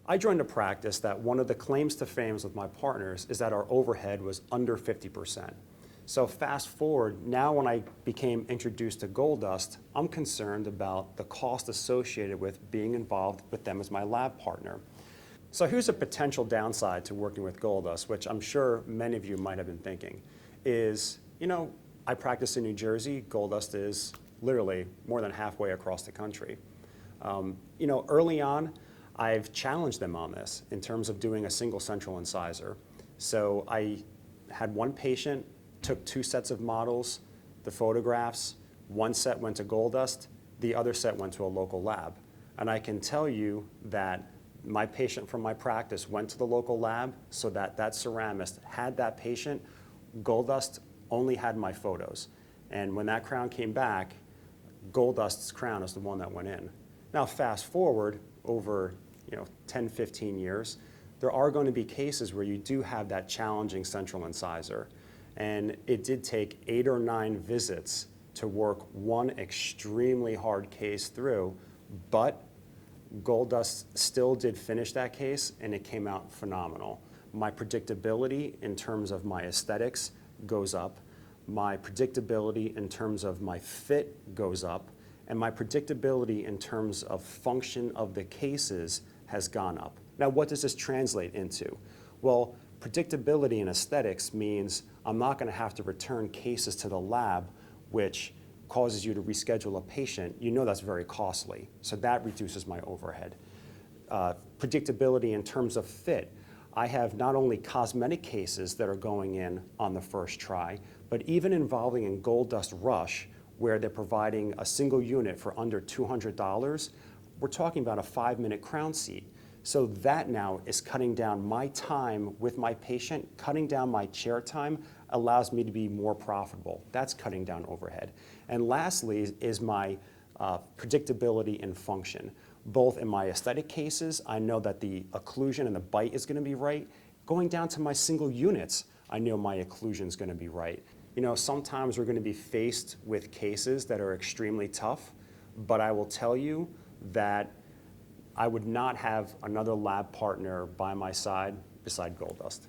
I joined a practice that one of the claims to fame with my partners is that our overhead was under 50%. So fast forward, now when I became introduced to Gold Dust, I'm concerned about the cost associated with being involved with them as my lab partner. So here's a potential downside to working with Gold Dust, which I'm sure many of you might have been thinking, is, I practice in New Jersey. Gold Dust is literally more than halfway across the country. Early on, I've challenged them on this in terms of doing a single central incisor. So I had one patient, took 2 sets of models, the photographs, one set went to Gold Dust, the other set went to a local lab. And I can tell you that my patient from my practice went to the local lab so that that ceramist had that patient. Gold Dust only had my photos. And when that crown came back, Gold Dust's crown is the one that went in. Now fast forward over 10, 15 years, there are going to be cases where you do have that challenging central incisor. And it did take 8 or 9 visits to work one extremely hard case through, but Gold Dust still did finish that case and it came out phenomenal. My predictability in terms of my aesthetics goes up. My predictability in terms of my fit goes up. And my predictability in terms of function of the cases has gone up. Now, what does this translate into? Well, predictability in aesthetics means I'm not going to have to return cases to the lab, which causes you to reschedule a patient. That's very costly. So that reduces my overhead. Predictability in terms of fit. I have not only cosmetic cases that are going in on the first try, but even involving in Gold Dust Rush, where they're providing a single unit for under $200, we're talking about a 5-minute crown seat. So that now is cutting down my time with my patient, cutting down my chair time, allows me to be more profitable. That's cutting down overhead. And lastly is my predictability and function. Both in my aesthetic cases, I know that the occlusion and the bite is going to be right. Going down to my single units, I know my occlusion is going to be right. Sometimes we're going to be faced with cases that are extremely tough, but I will tell you that I would not have another lab partner by my side beside Gold Dust.